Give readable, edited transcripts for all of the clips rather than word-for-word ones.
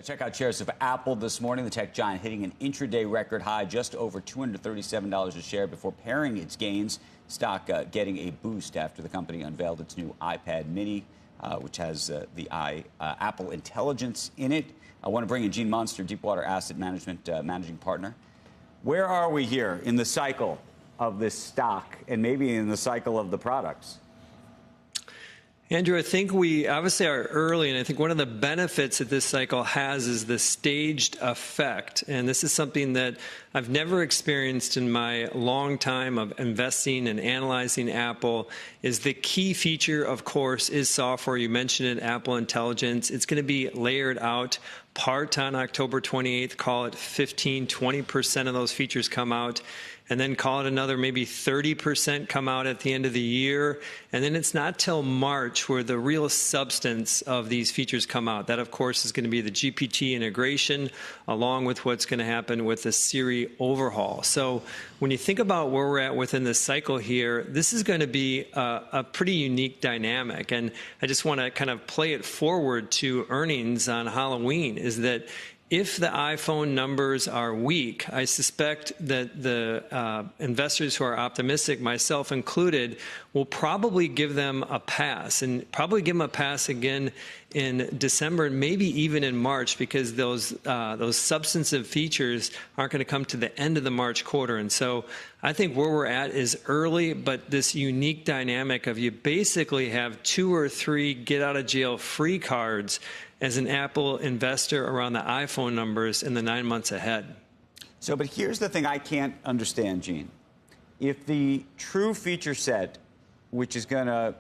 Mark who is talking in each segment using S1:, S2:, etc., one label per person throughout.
S1: Check out shares of Apple this morning. The tech giant hitting an intraday record high, just over $237 a share before paring its gains. Stock getting a boost after the company unveiled its new iPad mini, which has the Apple Intelligence in it. I want to bring in Gene Munster, Deepwater Asset Management managing partner. Where are we here in the cycle of this stock and maybe in the cycle of the products?
S2: Andrew, I think we obviously are early, and I think one of the benefits that this cycle has is the staged effect. And this is something that I've never experienced in my long time of investing and analyzing Apple. Is the key feature, of course, is software. You mentioned it, Apple Intelligence. It's going to be layered out part on October 28th. Call it 15, 20% of those features come out. And then call it another maybe 30% come out at the end of the year. And then it's not till March where the real substance of these features come out. That, of course, is going to be the GPT integration, along with what's going to happen with the Siri overhaul. So when you think about where we're at within the cycle here, this is going to be a pretty unique dynamic. And I just want to kind of play it forward to earnings on Halloween, is that if the iPhone numbers are weak, I suspect that the investors who are optimistic, myself included, will probably give them a pass, and probably give them a pass again in December and maybe even in March, because those substantive features aren't going to come to the end of the March quarter. And so I think where we're at is early, but this unique dynamic of you basically have 2 or 3 get-out-of-jail-free cards as an Apple investor around the iPhone numbers in the 9 months ahead.
S1: So, but here's the thing I can't understand, Gene. If the true feature set, which is going to,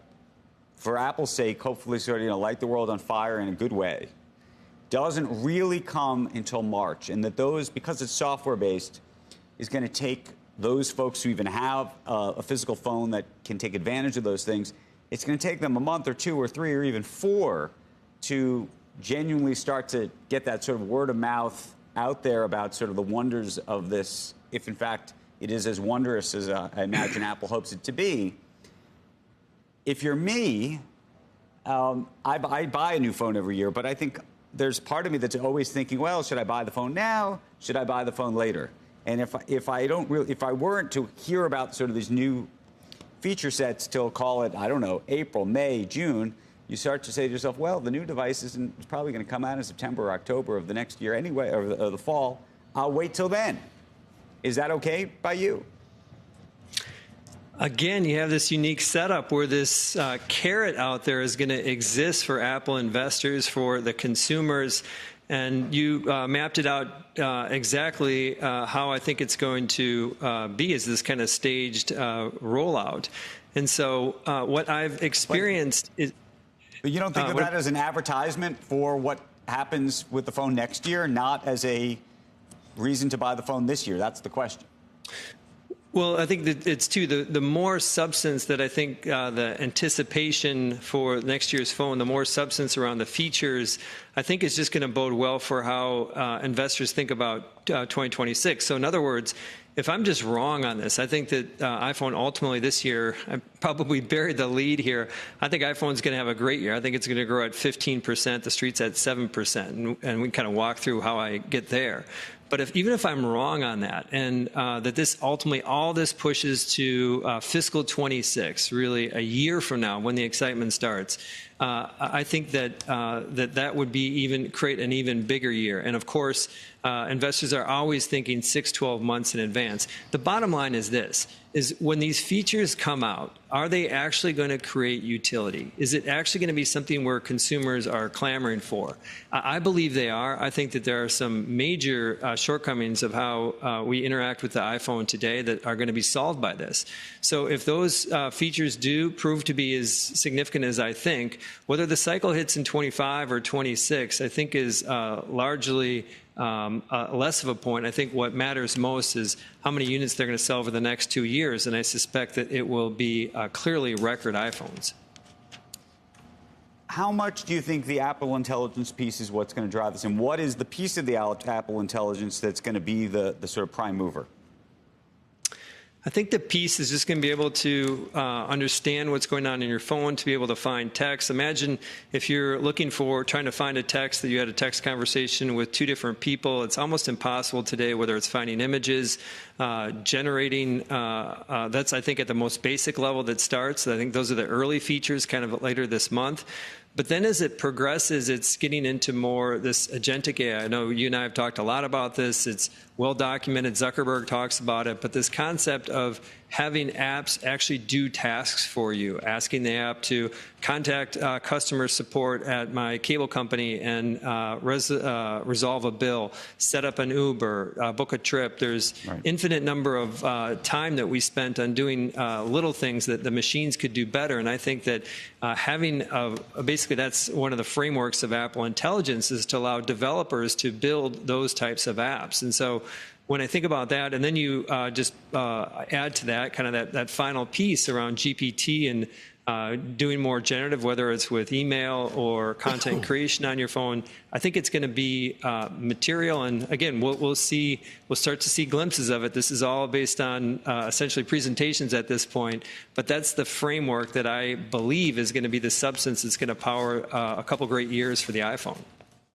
S1: for Apple's sake, hopefully sort of, light the world on fire in a good way, doesn't really come until March, and that those, because it's software-based, is going to take those folks who even have a physical phone that can take advantage of those things, it's going to take them a month or 2 or 3 or even 4 to genuinely start to get that sort of word of mouth out there about sort of the wonders of this, if in fact it is as wondrous as I imagine Apple hopes it to be. If you're me, I buy a new phone every year, but I think there's part of me that's always thinking, well, should I buy the phone now? Should I buy the phone later? And if I weren't to hear about sort of these new feature sets till, call it, I don't know, April, May, June, you start to say to yourself, well, the new device is probably going to come out in September or October of the next year anyway, or the fall. I'll wait till then. Is that okay by you?
S2: Again, you have this unique setup where this carrot out there is going to exist for Apple investors, for the consumers. And you mapped it out exactly how I think it's going to be, is this kind of staged rollout. And so what I've experienced is...
S1: But you don't think of that as an advertisement for what happens with the phone next year, not as a reason to buy the phone this year? That's the question.
S2: Well, I think that it's too, the more substance that I think the anticipation for next year's phone, the more substance around the features, I think is just going to bode well for how investors think about 2026. So in other words, if I'm just wrong on this, I think that iPhone ultimately this year, I probably buried the lead here. I think iPhone's going to have a great year. I think it's going to grow at 15%. The street's at 7%. And we kind of walk through how I get there. But even if I'm wrong on that, and that this ultimately, all this pushes to fiscal 26, really a year from now when the excitement starts, I think that that would be create an even bigger year. And of course, investors are always thinking 6, 12 months in advance. The bottom line is this, is when these features come out, are they actually going to create utility? Is it actually going to be something where consumers are clamoring for? I believe they are. I think that there are some major shortcomings of how we interact with the iPhone today that are going to be solved by this. So if those features do prove to be as significant as I think, whether the cycle hits in 25 or 26, I think is largely less of a point. I think what matters most is how many units they're going to sell over the next 2 years, and I suspect that it will be clearly record iPhones.
S1: How much do you think the Apple Intelligence piece is what's going to drive this, and what is the piece of the Apple Intelligence that's going to be the sort of prime mover?
S2: I think the piece is just going to be able to understand what's going on in your phone, to be able to find text. Imagine if you're trying to find a text that you had a text conversation with two different people. It's almost impossible today, whether it's finding images, generating. That's, I think, at the most basic level that starts. I think those are the early features kind of later this month. But then as it progresses, it's getting into more this agentic AI. I know you and I have talked a lot about this. It's well documented. Zuckerberg talks about it. But this concept of having apps actually do tasks for you, asking the app to contact customer support at my cable company and resolve a bill, set up an Uber, book a trip. There's infinite number of time that we spent on doing little things that the machines could do better. And I think that having basically that's one of the frameworks of Apple Intelligence, is to allow developers to build those types of apps. And so when I think about that, and then you just add to that kind of that final piece around GPT and doing more generative, whether it's with email or content creation on your phone, I think it's going to be material. And again, we'll start to see glimpses of it. This is all based on essentially presentations at this point, but that's the framework that I believe is going to be the substance that's going to power a couple great years for the iPhone.